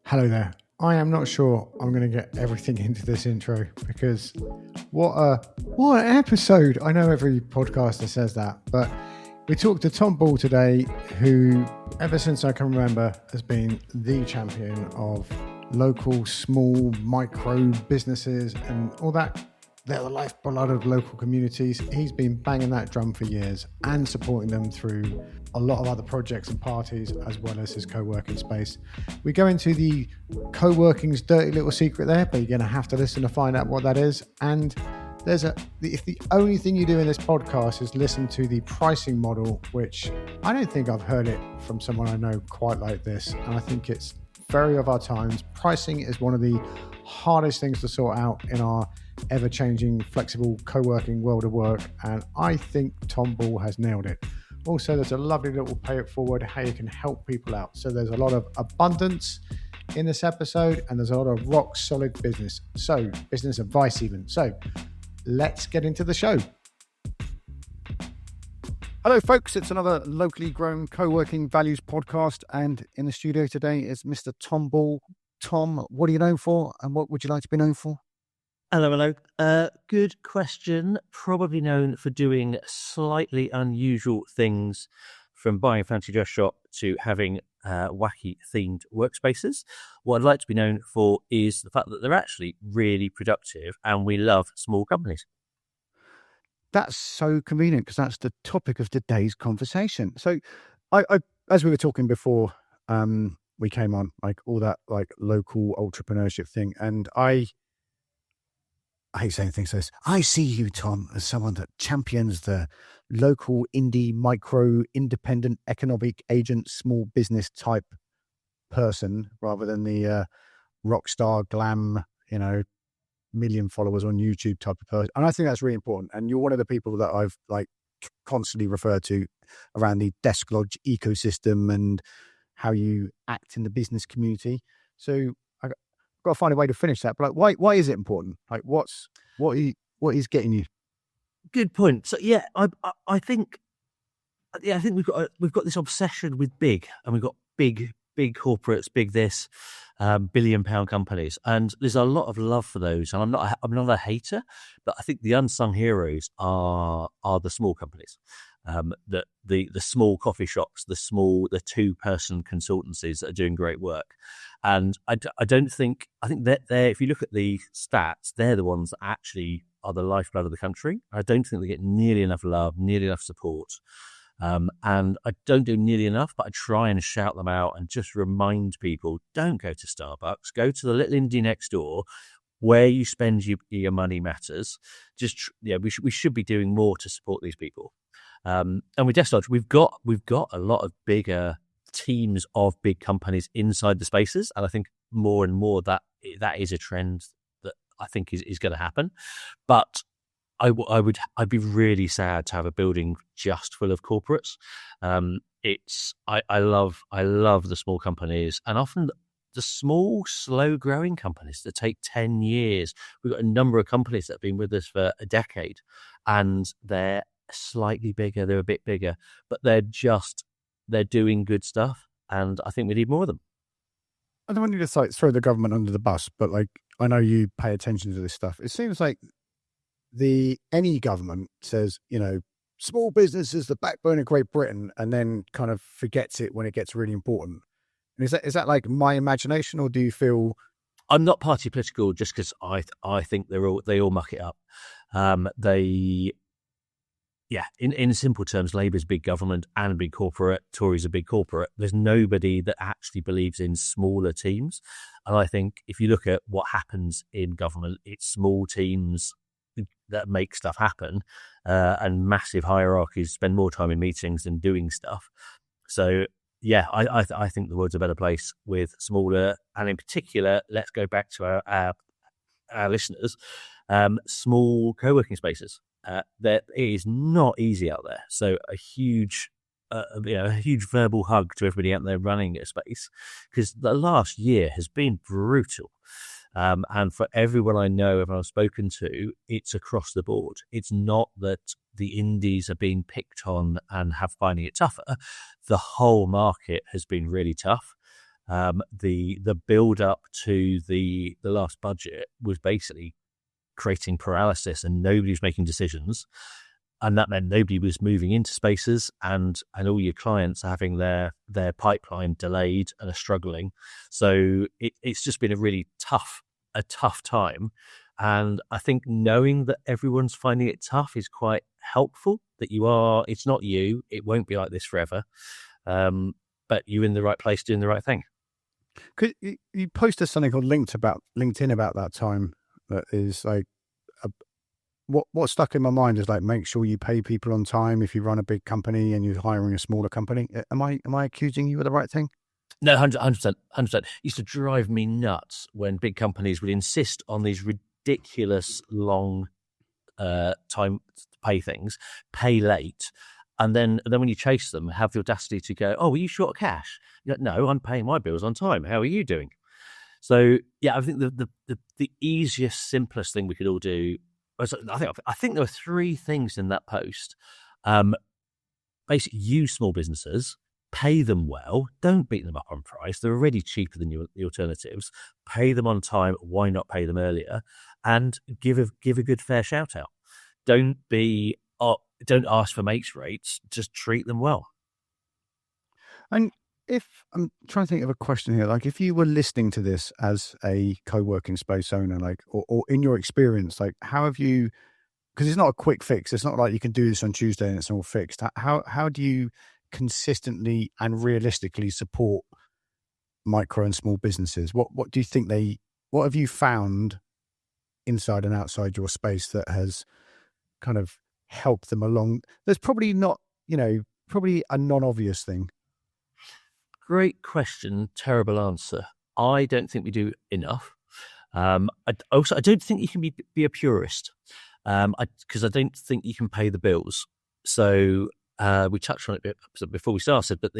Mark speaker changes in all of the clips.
Speaker 1: Hello there. I am not sure I'm going to get everything into this intro because what an episode. I know every podcaster says that, but we talked to Tom Ball today, who ever since I can remember has been the champion of local, small, micro businesses and all that. They're the lifeblood of local communities. He's been banging that drum for years and supporting them through a lot of other projects and parties, as well as his co-working space. We go into the co-working's dirty little secret there, but you're going to have to listen to find out what that is. And if the only thing you do in this podcast is listen to the pricing model, which I don't think I've heard it from someone I know quite like this. And I think it's very of our times. Pricing is one of the hardest things to sort out in our ever-changing, flexible co-working world of work. And I think Tom Ball has nailed it. Also, there's a lovely little pay it forward, how you can help people out. So there's a lot of abundance in this episode, and there's a lot of rock solid business. So business advice even. So let's get into the show. Hello, folks. It's another locally grown co-working values podcast. And in the studio today is Mr. Tom Ball. Tom, what are you known for, and what would you like to be known for?
Speaker 2: Hello. Good question. Probably known for doing slightly unusual things, from buying a fancy dress shop to having wacky themed workspaces. What I'd like to be known for is the fact that they're actually really productive, and we love small companies.
Speaker 1: That's so convenient because that's the topic of today's conversation. So I as we were talking before we came on, like all that like local entrepreneurship thing, and I hate saying things like this. I see you, Tom, as someone that champions the local indie, micro, independent economic agent, small business type person rather than the rock star glam, million followers on YouTube type of person. And I think that's really important. And you're one of the people that I've like constantly referred to around the Desk Lodge ecosystem and how you act in the business community. So I got to find a way to finish that. But like, why is it important? Like, what is getting you?
Speaker 2: Good point. So yeah, I think we've got this obsession with big, and we've got big corporates, big this, £1 billion companies, and there's a lot of love for those. And I'm not a hater, but I think the unsung heroes are the small companies, the small coffee shops, the 2-person consultancies that are doing great work. And I think that if you look at the stats, they're the ones that actually are the lifeblood of the country. I don't think they get nearly enough love, nearly enough support. And I don't do nearly enough, but I try and shout them out and just remind people, don't go to Starbucks, go to the little indie next door. Where you spend your money matters. We should be doing more to support these people. And with Desk Lodge, we've got a lot of bigger teams of big companies inside the spaces, and I think more and more that is a trend that I think is going to happen. But I'd be really sad to have a building just full of corporates. I love the small companies, and often the small, slow-growing companies that take 10 years. We've got a number of companies that have been with us for a decade, and they're slightly bigger, they're a bit bigger, but they're doing good stuff, and I think we need more of them.
Speaker 1: I don't want you to throw the government under the bus, but like I know you pay attention to this stuff. It seems like any government says, small business is the backbone of Great Britain, and then kind of forgets it when it gets really important. And is that like my imagination, or do you feel?
Speaker 2: I'm not party political just because I think they all muck it up. In simple terms, Labour's big government and big corporate, Tories are big corporate. There's nobody that actually believes in smaller teams. And I think if you look at what happens in government, it's small teams that make stuff happen, and massive hierarchies spend more time in meetings than doing stuff. So yeah, I think the world's a better place with smaller, and in particular, let's go back to our listeners, small co-working spaces. That it is not easy out there. So a huge verbal hug to everybody out there running a space, because the last year has been brutal. And for everyone I know, everyone I've spoken to, it's across the board. It's not that the indies are being picked on and finding it tougher. The whole market has been really tough. The build up to the last budget was basically creating paralysis, and nobody was making decisions, and that meant nobody was moving into spaces, and all your clients are having their pipeline delayed and are struggling. So it's just been a tough time. And I think knowing that everyone's finding it tough is quite helpful, that it's not you, it won't be like this forever, but you're in the right place doing the right thing.
Speaker 1: Could you posted something called LinkedIn about that time, that is like what stuck in my mind is like, make sure you pay people on time if you run a big company and you're hiring a smaller company. Am I accusing you of the right thing?
Speaker 2: No, 100%. It used to drive me nuts when big companies would insist on these ridiculous long time pay things, pay late, and then when you chase them, have the audacity to go, "Oh, were you short of cash?" You're like, "No, I'm paying my bills on time. How are you doing?" So yeah, I think the easiest, simplest thing we could all do. I think there were three things in that post. Basically, use small businesses, pay them well, don't beat them up on price. They're already cheaper than the alternatives. Pay them on time. Why not pay them earlier? And give a good fair shout out. Don't ask for mates rates. Just treat them well.
Speaker 1: And if I'm trying to think of a question here, like if you were listening to this as a co-working space owner, like, or in your experience, like how have you, because it's not a quick fix. It's not like you can do this on Tuesday and it's all fixed. How do you consistently and realistically support micro and small businesses? What do you think what have you found inside and outside your space that has kind of helped them along? There's probably not, probably a non-obvious thing.
Speaker 2: Great question, terrible answer. I don't think we do enough. I don't think you can be a purist, because I don't think you can pay the bills. So we touched on it a bit before we started, but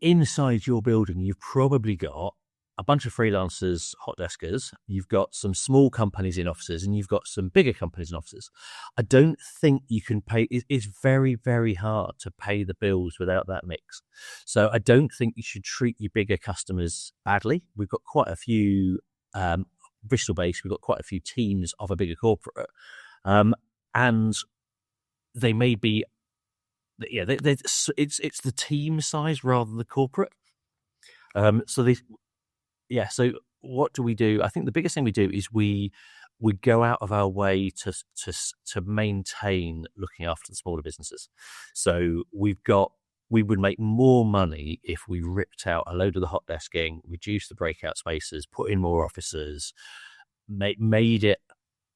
Speaker 2: inside your building, you've probably got a bunch of freelancers, hot deskers. You've got some small companies in offices, and you've got some bigger companies in offices. I don't think you can pay. It's very, very hard to pay the bills without that mix. So I don't think you should treat your bigger customers badly. We've got quite a few Bristol-based. We've got quite a few teams of a bigger corporate, and they may be. Yeah, it's the team size rather than the corporate. So what do we do? I think the biggest thing we do is we go out of our way to maintain looking after the smaller businesses. So we would make more money if we ripped out a load of the hot desking, reduced the breakout spaces, put in more offices, made it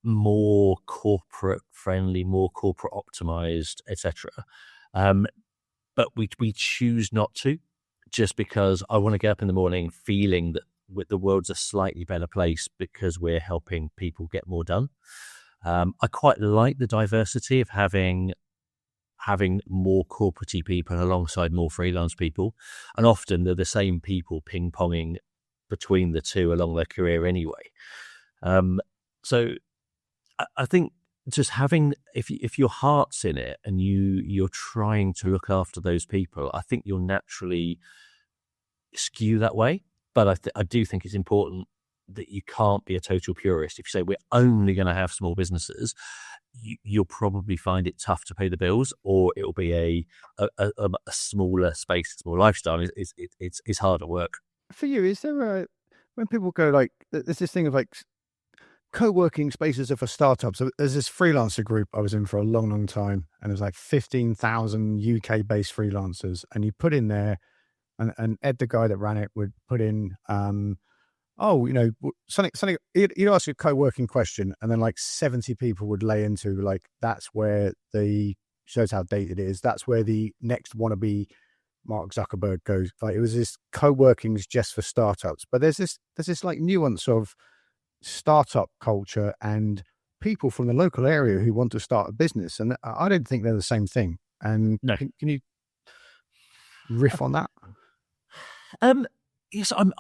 Speaker 2: more corporate friendly, more corporate optimized, etc. But we choose not to, just because I want to get up in the morning feeling that the world's a slightly better place because we're helping people get more done. I quite like the diversity of having more corporate-y people alongside more freelance people, and often they're the same people ping-ponging between the two along their career anyway. So I think just having, if your heart's in it and you're trying to look after those people, I think you'll naturally skew that way. But I do think it's important that you can't be a total purist. If you say we're only going to have small businesses, you'll probably find it tough to pay the bills, or it'll be a smaller space, a smaller lifestyle. It's harder work.
Speaker 1: For you, is there when people go like, there's this thing of like, co-working spaces are for startups. So there's this freelancer group I was in for a long, long time, and there's like 15,000 UK-based freelancers, and you put in there, and Ed, the guy that ran it, would put in, something. He'd ask a co-working question, and then like 70 people would lay into like, that's where shows how dated it is. That's where the next wannabe Mark Zuckerberg goes. Like, it was this co-working's just for startups, but there's this like nuance of startup culture and people from the local area who want to start a business, and I don't think they're the same thing. And
Speaker 2: no.
Speaker 1: Can you riff on that?
Speaker 2: yes, I'm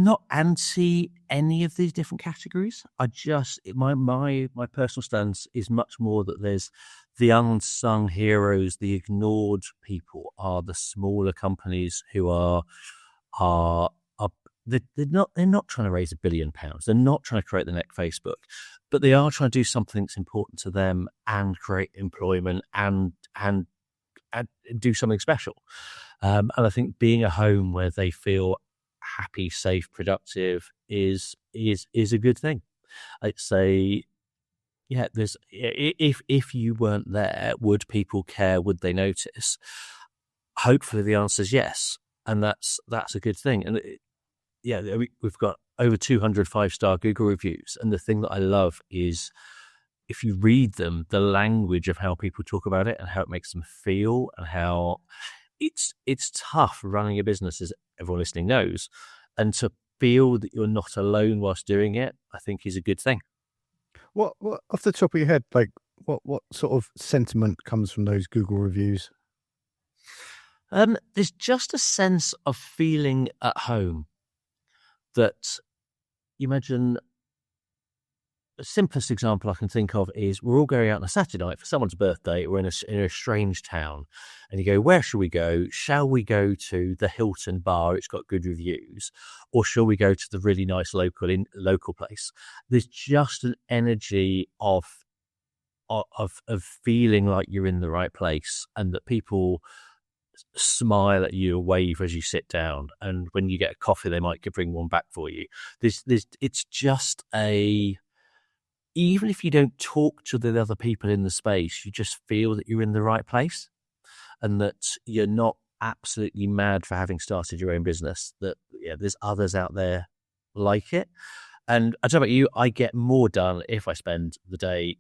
Speaker 2: not anti any of these different categories. I just my personal stance is much more that there's the unsung heroes, the ignored people are the smaller companies who are are they're not trying to raise £1 billion. They're not trying to create the next Facebook, but they are trying to do something that's important to them and create employment and do something special. And I think being a home where they feel happy, safe, productive is a good thing. I'd say, yeah. There's if you weren't there, would people care? Would they notice? Hopefully, the answer is yes, and that's a good thing. And yeah, we've got over 200 5-star Google reviews, and the thing that I love is if you read them, the language of how people talk about it and how it makes them feel, and how it's tough running a business, as everyone listening knows, and to feel that you're not alone whilst doing it, I think is a good thing.
Speaker 1: What off the top of your head, like what sort of sentiment comes from those Google reviews?
Speaker 2: There's just a sense of feeling at home that you imagine. The simplest example I can think of is we're all going out on a Saturday night for someone's birthday. We're in a strange town, and you go, where shall we go? Shall we go to the Hilton Bar? It's got good reviews, or shall we go to the really nice local place? There's just an energy of feeling like you're in the right place, and that people smile at you, wave as you sit down, and when you get a coffee, they might bring one back for you. It's just a even if you don't talk to the other people in the space, you just feel that you're in the right place and that you're not absolutely mad for having started your own business. That there's others out there like it. And I don't know about you, I get more done if I spend the day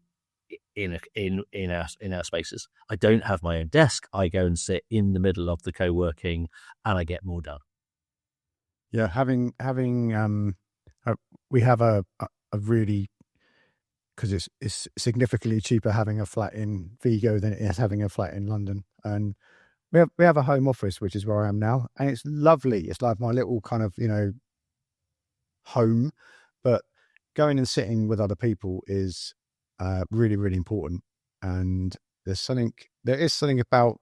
Speaker 2: in our spaces. I don't have my own desk. I go and sit in the middle of the co-working, and I get more done.
Speaker 1: Yeah, we have a really, because it's significantly cheaper having a flat in Vigo than it is having a flat in London, and we have a home office, which is where I am now, and it's lovely. It's like my little kind of home, but going and sitting with other people is really, really important. And there is something about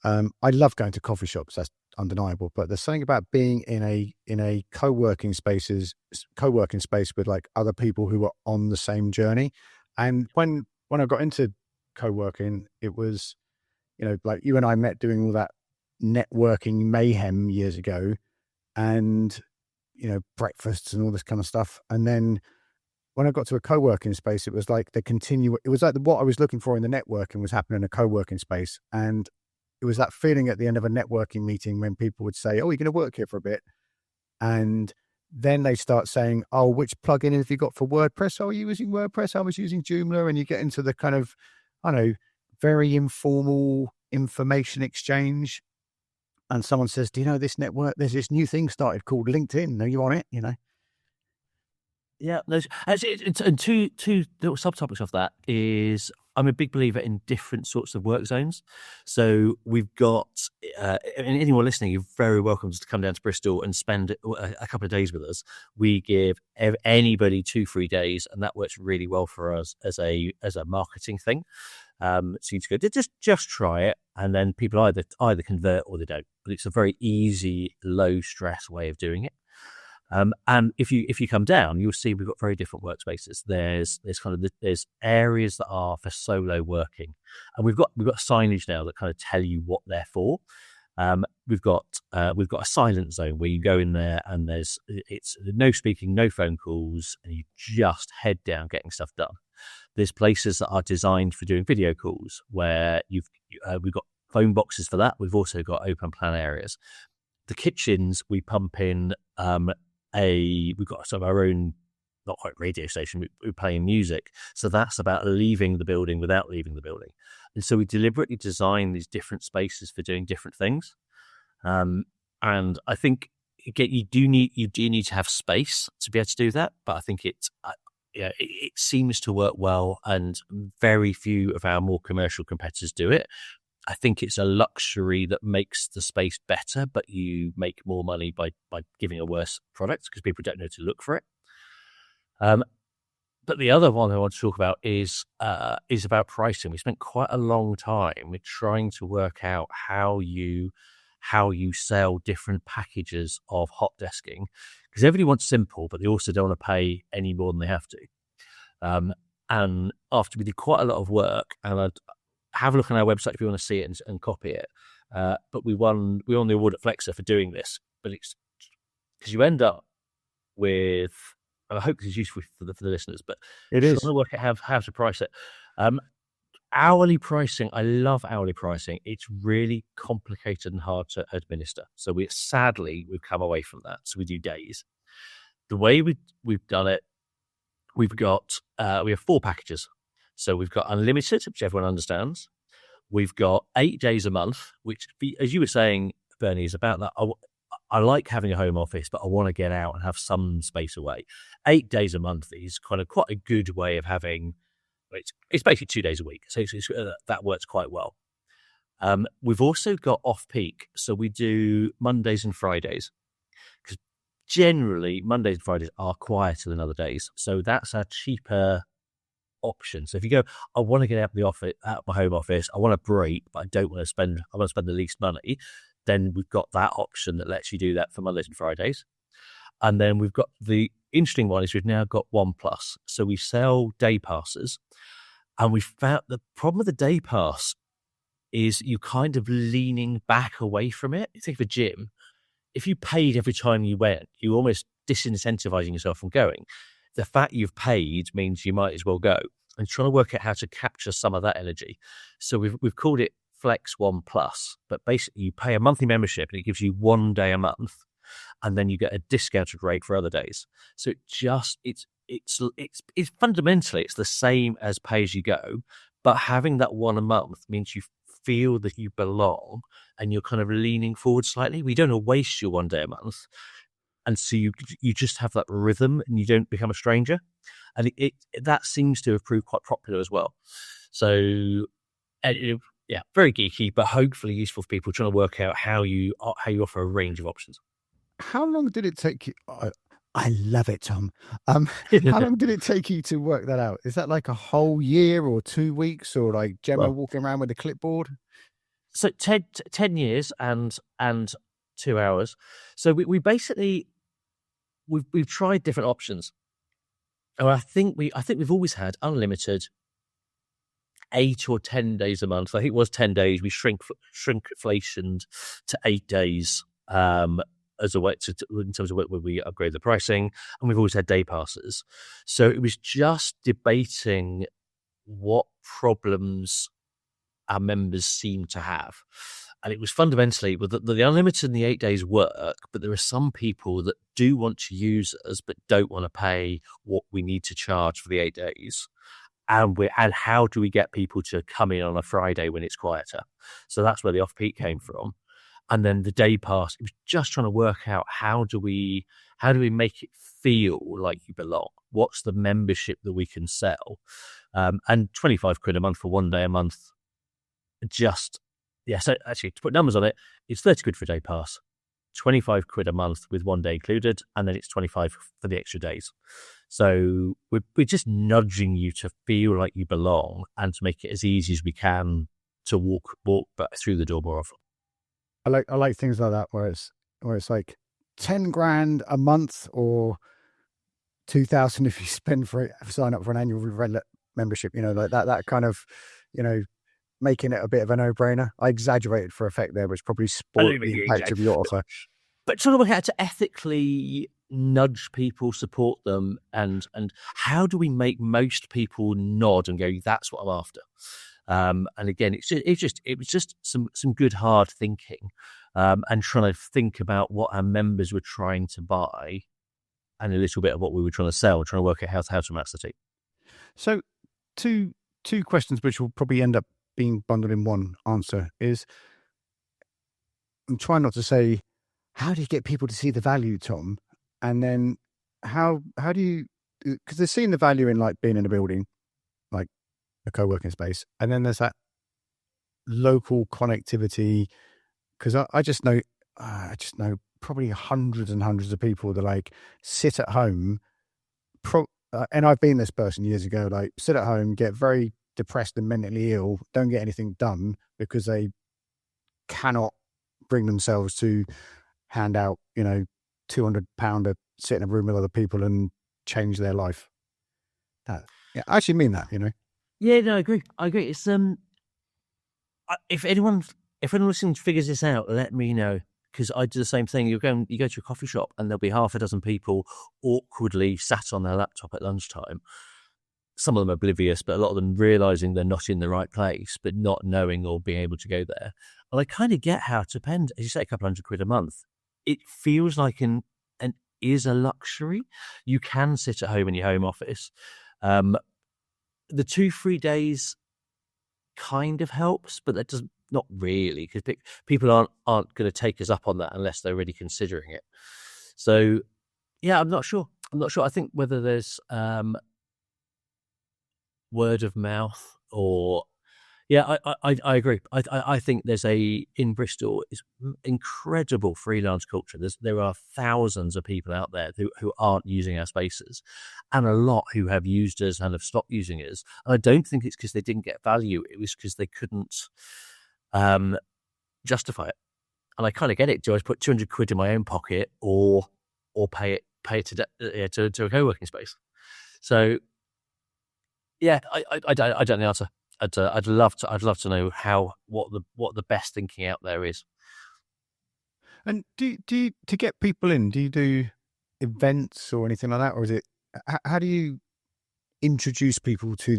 Speaker 1: I love going to coffee shops. That's undeniable. But there's something about being in a co-working space with like other people who are on the same journey. And when I got into co-working, it was, like you and I met doing all that networking mayhem years ago, and breakfasts and all this kind of stuff. And then when I got to a co-working space, it was like it was like what I was looking for in the networking was happening in a co-working space. And it was that feeling at the end of a networking meeting when people would say, "Oh, you're going to work here for a bit." And then they start saying, "Oh, which plugin have you got for WordPress? Oh, are you using WordPress? I was using Joomla." And you get into the kind of, I don't know, very informal information exchange. And someone says, "Do you know this network? There's this new thing started called LinkedIn. Are you on it?"
Speaker 2: Yeah, and two little subtopics of that is I'm a big believer in different sorts of work zones. So we've got anyone listening, you're very welcome to come down to Bristol and spend a couple of days with us. We give anybody 2 free days, and that works really well for us as a marketing thing. So you just go, just try it, and then people either convert or they don't. But it's a very easy, low stress way of doing it. And if you come down, you'll see we've got very different workspaces. There's there's areas that are for solo working, and we've got signage now that kind of tell you what they're for. We've got a silent zone where you go in there and it's no speaking, no phone calls, and you just head down getting stuff done. There's places that are designed for doing video calls where we've got phone boxes for that. We've also got open plan areas. The kitchens we pump in. We've got sort of our own, not quite radio station, we're playing music. So that's about leaving the building without leaving the building. And so we deliberately design these different spaces for doing different things. And I think, again, you do need to have space to be able to do that. But I think it seems to work well, and very few of our more commercial competitors do it. I think it's a luxury that makes the space better, but you make more money by giving a worse product because people don't know to look for it. But the other one I want to talk about is about pricing. We spent quite a long time with trying to work out how you sell different packages of hot desking, because everybody wants simple, but they also don't want to pay any more than they have to. And after we did quite a lot of work, and I'd have a look on our website if you want to see it and copy it. But we won the award at Flexa for doing this. But it's because you end up with, and I hope this is useful for the listeners, but
Speaker 1: It
Speaker 2: trying
Speaker 1: is.
Speaker 2: to work out how to price it. Hourly pricing, I love hourly pricing. It's really complicated and hard to administer. So we've come away from that. So we do days. The way we've done it, we have 4 packages. So we've got unlimited, which everyone understands. We've got 8 days a month, which, as you were saying, Bernie, is about that. I like having a home office, but I want to get out and have some space away. 8 days a month is kind of quite a good way of having. It's basically 2 days a week, so that works quite well. We've also got off-peak, so we do Mondays and Fridays, because generally Mondays and Fridays are quieter than other days, so that's a cheaper option. So if you go, I want to get out of the office, out of my home office, I want to break, but I want to spend the least money, then we've got that option that lets you do that for Mondays and Fridays. And then we've got the interesting one is we've now got 1 Plus. So we sell day passes, and we found the problem with the day pass is you kind of leaning back away from it. You think of a gym. If you paid every time you went, you almost disincentivizing yourself from going. The fact you've paid means you might as well go, and trying to work out how to capture some of that energy. So we've called it Flex 1 Plus, but basically you pay a monthly membership and it gives you 1 day a month, and then you get a discounted rate for other days. So it's fundamentally it's the same as pay as you go, but having that one a month means you feel that you belong and you're kind of leaning forward slightly. We don't waste your 1 day a month. And so you just have that rhythm and you don't become a stranger. And that seems to have proved quite popular as well. So, yeah, very geeky, but hopefully useful for people trying to work out how you offer a range of options.
Speaker 1: How long did it take you? I love it, Tom. How long did it take you to work that out? Is that like a whole year or 2 weeks, or like Gemma walking around with a clipboard?
Speaker 2: So 10 years and 2 hours. So we basically we've tried different options. And I think we've always had unlimited 8 or 10 days a month. I think it was 10 days. We shrinkflationed to 8 days as a way in terms of where we upgrade the pricing, and we've always had day passes. So it was just debating what problems our members seem to have. And it was fundamentally with the unlimited and the 8 days work, but there are some people that do want to use us but don't want to pay what we need to charge for the 8 days. And how do we get people to come in on a Friday when it's quieter? So that's where the off-peak came from. And then the day pass, it was just trying to work out how do we make it feel like you belong? What's the membership that we can sell? And 25 quid a month for 1 day a month. So actually, to put numbers on it, it's 30 quid for a day pass, 25 quid a month with 1 day included, and then it's 25 for the extra days. So we're just nudging you to feel like you belong and to make it as easy as we can to walk back through the door more often.
Speaker 1: I like things like that where it's like 10 grand a month or 2,000 if you sign up for an annual membership. Like that kind of, making it a bit of a no-brainer. I exaggerated for effect there, which probably spoiled the impact of your offer.
Speaker 2: But trying to work out how to ethically nudge people, support them, and how do we make most people nod and go, "That's what I'm after." And again, it was just some good hard thinking, and trying to think about what our members were trying to buy, and a little bit of what we were trying to sell, trying to work out how to match the two.
Speaker 1: So, two questions which will probably end up being bundled in one answer is, I'm trying not to say, how do you get people to see the value, Tom? And then how do you, because they're seeing the value in like being in a building, like a co-working space. And then there's that
Speaker 3: local connectivity, because I just know probably hundreds and hundreds of people that like sit at home, and I've been this person years ago, like sit at home, get very depressed and mentally ill, don't get anything done because they cannot bring themselves to hand out, £200 to sit in a room with other people and change their life. Yeah, I actually mean that,
Speaker 2: Yeah, no, I agree. It's if anyone listening figures this out, let me know, because I do the same thing. You go to a coffee shop and there'll be half a dozen people awkwardly sat on their laptop at lunchtime. Some of them oblivious, but a lot of them realizing they're not in the right place, but not knowing or being able to go there. And I kind of get how to spend, as you say, a couple £100 a month. It feels like an is a luxury. You can sit at home in your home office. The 2-3 days kind of helps, but that does not really, because people aren't going to take us up on that unless they're really considering it. So, yeah, I'm not sure. I think whether there's word of mouth or I agree. I think there's in Bristol is incredible freelance culture. There are thousands of people out there who aren't using our spaces, and a lot who have used us and have stopped using us. And I don't think it's because they didn't get value. It was because they couldn't justify it. And I kind of get it. Do I put £200 in my own pocket or pay it to a co-working space? So yeah, I don't know the answer. I'd love to know what the best thinking out there is.
Speaker 3: And do you, to get people in, do you do events or anything like that, or is it, how do you introduce people to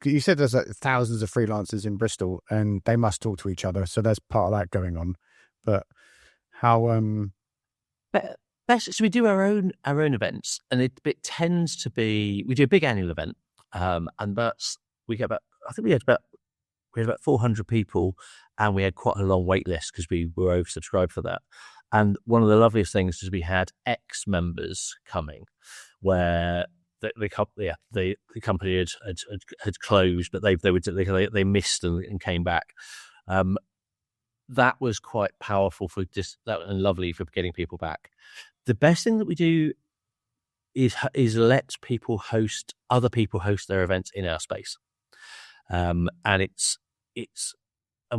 Speaker 3: you said there's like thousands of freelancers in Bristol and they must talk to each other, so there's part of that going on, but how
Speaker 2: so we do our own events, and it tends to be, we do a big annual event, and we get we had about 400 people, and we had quite a long wait list because we were oversubscribed for that. And one of the loveliest things is we had ex-members coming, where the company had closed, but they missed and came back. That was quite powerful and lovely for getting people back. The best thing that we do is let other people host their events in our space. And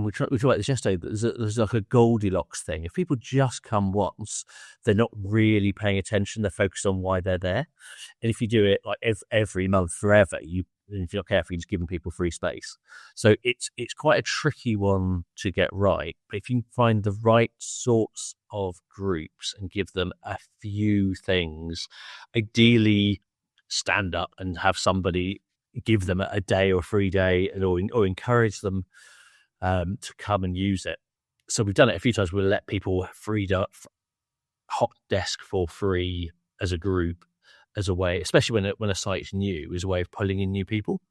Speaker 2: we talked about this yesterday. There's like a Goldilocks thing. If people just come once, they're not really paying attention. They're focused on why they're there. And if you do it like every month forever, if you're not careful, you're just giving people free space. So it's quite a tricky one to get right. But if you find the right sorts of groups and give them a few things, ideally stand up and have somebody give them a day or a free day, or encourage them to come and use it. So we've done it a few times. We'll let people freed up hot desk for free as a group, as a way, especially when a site's new, as a way of pulling in new people.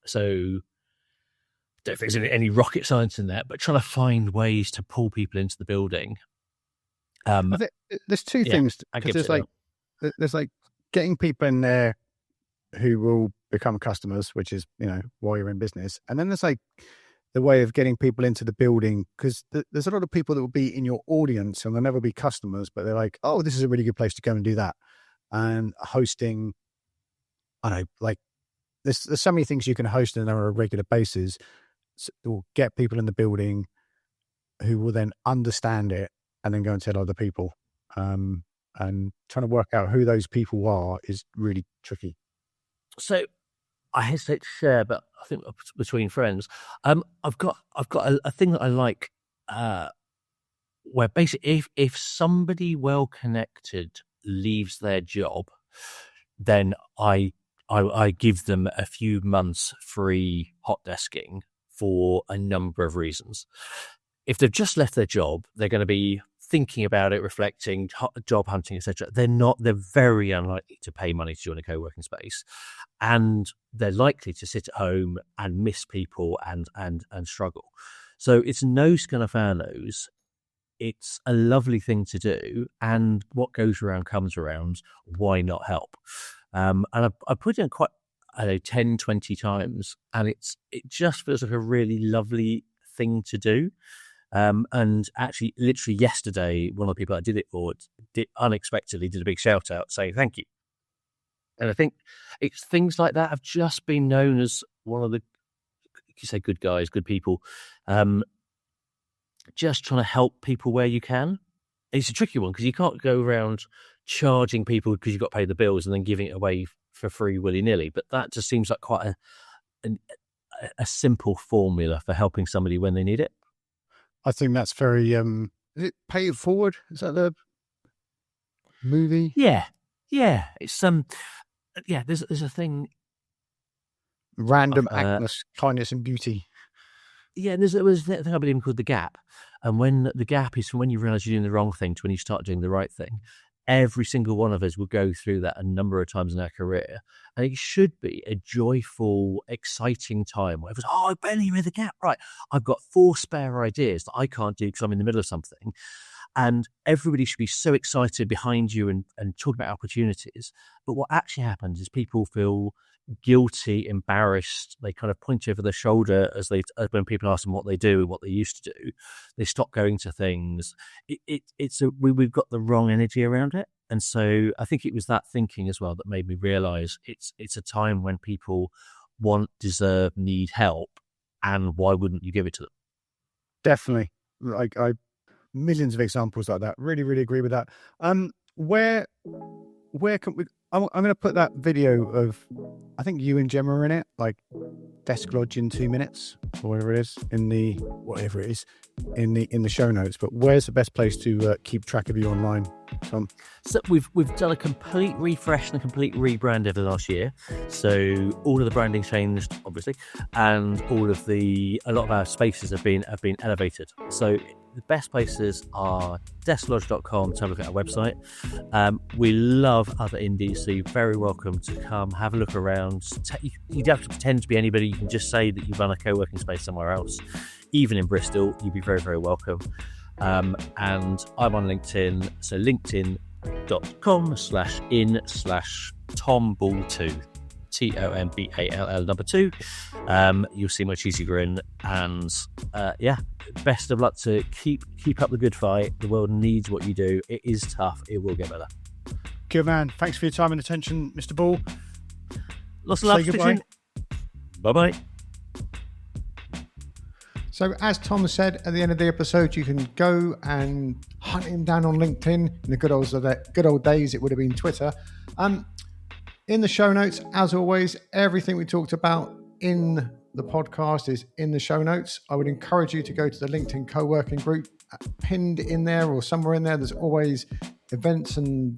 Speaker 2: So I don't think there's any rocket science in that, but trying to find ways to pull people into the building.
Speaker 3: There's two things, because there's like getting people in there who will become customers, which is, while you're in business. And then there's like the way of getting people into the building, because there's a lot of people that will be in your audience and they'll never be customers, but they're like, oh, this is a really good place to go and do that. And hosting, I don't know, like there's so many things you can host on a regular basis that will get people in the building who will then understand it and then go and tell other people. And trying to work out who those people are is really tricky.
Speaker 2: So I hesitate to share, but I think between friends, I've got a thing that I like, where basically if somebody well connected leaves their job, then I give them a few months free hot desking for a number of reasons. If they've just left their job, they're going to be thinking about it, reflecting, job hunting, etc. They're very unlikely to pay money to join a co-working space, and they're likely to sit at home and miss people and struggle. So it's no skin off our nose. It's a lovely thing to do, and what goes around comes around. Why not help? And I put it in quite 10, 20 times, and it just feels like a really lovely thing to do. And actually, literally yesterday, one of the people I did it for unexpectedly did a big shout out saying thank you. And I think it's things like that have just been known as one of the, you say, good guys, good people, just trying to help people where you can. It's a tricky one because you can't go around charging people because you've got to pay the bills and then giving it away for free willy-nilly. But that just seems like quite a simple formula for helping somebody when they need it.
Speaker 3: I think that's very, is it Pay It Forward? Is that the movie?
Speaker 2: Yeah. It's, there's a thing.
Speaker 3: Random actness, kindness and beauty.
Speaker 2: Yeah, there was that thing I believe called the gap. And when the gap is from when you realise you're doing the wrong thing to when you start doing the right thing. Every single one of us will go through that a number of times in our career. And it should be a joyful, exciting time where it was, I barely made the gap. Right. I've got 4 spare ideas that I can't do because I'm in the middle of something. And everybody should be so excited behind you and talking about opportunities. But what actually happens is people feel guilty, embarrassed. They kind of point over their shoulder when people ask them what they do and what they used to do. They stop going to things. We've got the wrong energy around it, and so I think it was that thinking as well that made me realise it's a time when people want, deserve, need help, and why wouldn't you give it to them?
Speaker 3: Definitely, like millions of examples like that. Really, really agree with that. Where can we? I'm going to put that video of, I think you and Gemma are in it, like Desk Lodge in 2 minutes, or whatever it is, in the show notes. But where's the best place to keep track of you online, Tom?
Speaker 2: So we've done a complete refresh and a complete rebrand over the last year. So all of the branding changed, obviously, and a lot of our spaces have been elevated. So the best places are desklodge.com to have a look at our website. We love other indies, so you're very welcome to come, have a look around. You don't have to pretend to be anybody. You can just say that you run a co-working space somewhere else. Even in Bristol, you'd be very, very welcome. And I'm on LinkedIn, so linkedin.com/in/tomball2. TOMBALL 2. You'll see my cheesy grin, and best of luck to keep up the good fight. The world needs what you do. It is tough. It will get better.
Speaker 3: Good man. Thanks for your time and attention, Mr. Ball.
Speaker 2: Lots of love.
Speaker 3: Goodbye.
Speaker 2: Bye.
Speaker 1: So as Tom said at the end of the episode, you can go and hunt him down on LinkedIn. In the good old days, it would have been Twitter. In the show notes, as always, everything we talked about in the podcast is in the show notes. I would encourage you to go to the LinkedIn co-working group. Pinned in there or somewhere in there, there's always events and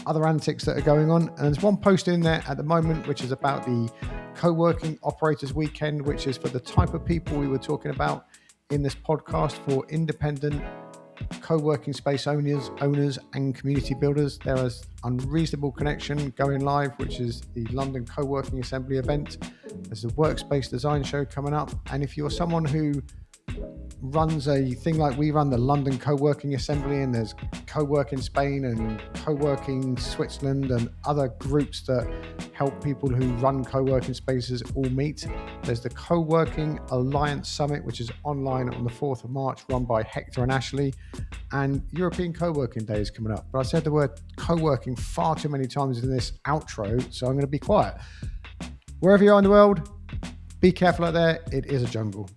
Speaker 1: other antics that are going on. And there's one post in there at the moment, which is about the co-working operators weekend, which is for the type of people we were talking about in this podcast, for independent co-working space owners and community builders. There is Unreasonable Connection going live, which is the London Co-working Assembly event. There's a workspace design show coming up, and if you're someone who runs a thing like we run, the London Co-working Assembly, and there's Co-working Spain and Co-working Switzerland and other groups that help people who run co-working spaces all meet. There's the Co-working Alliance Summit, which is online on the 4th of March, run by Hector and Ashley, and European Co-working Day is coming up. But I said the word co-working far too many times in this outro, so I'm going to be quiet. Wherever you are in the world, be careful out there. It is a jungle.